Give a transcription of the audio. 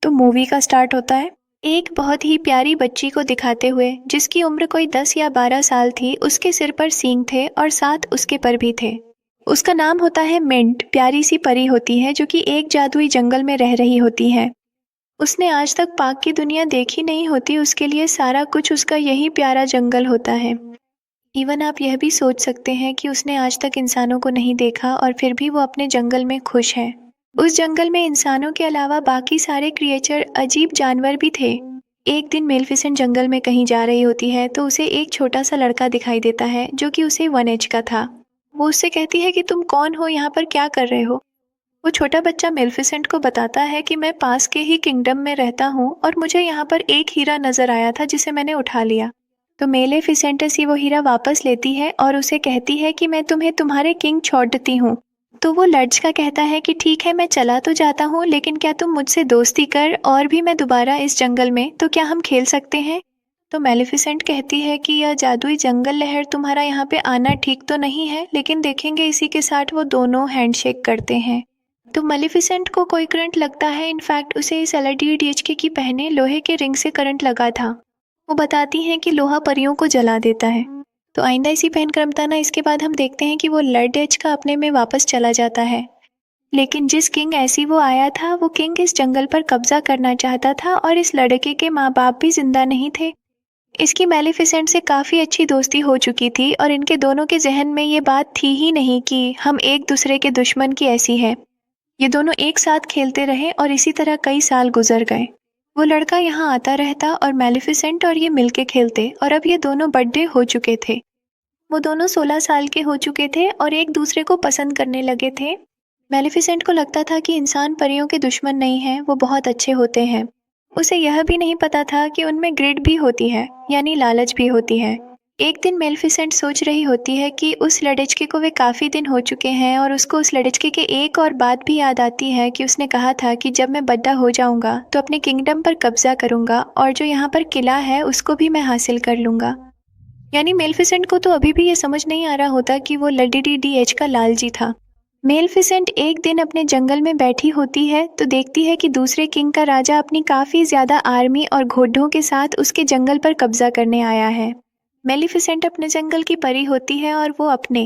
तो मूवी का स्टार्ट होता है एक बहुत ही प्यारी बच्ची को दिखाते हुए, जिसकी उम्र कोई 10 या 12 साल थी। उसके सिर पर सींग थे और साथ उसके पर भी थे। उसका नाम होता है मिंट। प्यारी सी परी होती है जो कि एक जादुई जंगल में रह रही होती है। उसने आज तक पार्क की दुनिया देखी नहीं होती, उसके लिए सारा कुछ उसका यही प्यारा जंगल होता है। इवन आप यह भी सोच सकते हैं कि उसने आज तक इंसानों को नहीं देखा और फिर भी वो अपने जंगल में खुश है। उस जंगल में इंसानों के अलावा बाकी सारे क्रिएचर, अजीब जानवर भी थे। एक दिन मेलिफिसेंट जंगल में कहीं जा रही होती है तो उसे एक छोटा सा लड़का दिखाई देता है जो कि उसे 1 एज का था। वो उससे कहती है कि तुम कौन हो, यहाँ पर क्या कर रहे हो। वो छोटा बच्चा मेलिफिसेंट को बताता है कि मैं पास के ही किंगडम में रहता हूँ और मुझे यहाँ पर एक हीरा नजर आया था जिसे मैंने उठा लिया। तो मेलेफिसेंटस ही वो हीरा वापस लेती है और उसे कहती है कि मैं तुम्हें तुम्हारे किंग छोड़ देती हूँ। तो वो लड़का कहता है कि ठीक है, मैं चला तो जाता हूँ, लेकिन क्या तुम मुझसे दोस्ती कर और भी मैं दोबारा इस जंगल में, तो क्या हम खेल सकते हैं। तो मेलिफिसेंट कहती है कि यह जादुई जंगल लहर तुम्हारा यहाँ पे आना ठीक तो नहीं है, लेकिन देखेंगे। इसी के साथ वो दोनों हैंडशेक करते हैं। तो मेलिफिसेंट को कोई करंट लगता है। इनफैक्ट उसे इस एलईडी डीएचके की पहने लोहे के रिंग से करंट लगा था। वो बताती हैं कि लोहा परियों को जला देता है। तो आइंदा इसी पहनकर अमताना इसके बाद हम देखते हैं कि वो लर्ड एज का अपने में वापस चला जाता है। लेकिन जिस किंग ऐसी वो आया था, वो किंग इस जंगल पर कब्जा करना चाहता था और इस लड़के के माँ बाप भी जिंदा नहीं थे। इसकी मेलिफिसेंट से काफ़ी अच्छी दोस्ती हो चुकी थी और इनके दोनों के जहन में ये बात थी ही नहीं कि हम एक दूसरे के दुश्मन की ऐसी है। ये दोनों एक साथ खेलते रहे और इसी तरह कई साल गुजर गए। वो लड़का यहाँ आता रहता और मेलिफिसेंट और ये मिलके खेलते, और अब ये दोनों बड़े हो चुके थे। वो दोनों 16 साल के हो चुके थे और एक दूसरे को पसंद करने लगे थे। मेलिफिसेंट को लगता था कि इंसान परियों के दुश्मन नहीं हैं, वो बहुत अच्छे होते हैं। उसे यह भी नहीं पता था कि उनमें ग्रिड भी होती है, यानी लालच भी होती है। एक दिन मेलिफिसेंट सोच रही होती है कि उस लड़के को वे काफ़ी दिन हो चुके हैं और उसको उस लड़के के एक और बात भी याद आती है कि उसने कहा था कि जब मैं बड़ा हो जाऊंगा तो अपने किंगडम पर कब्जा करूंगा और जो यहाँ पर किला है उसको भी मैं हासिल कर लूंगा। यानी मेलिफिसेंट को तो अभी भी ये समझ नहीं आ रहा होता कि वो LDDH का लालची था। मेलिफिसेंट एक दिन अपने जंगल में बैठी होती है तो देखती है कि दूसरे किंग का राजा अपनी काफ़ी ज़्यादा आर्मी और घोड़ों के साथ उसके जंगल पर कब्जा करने आया है। मेलिफिसेंट अपने जंगल की परी होती है और वो अपने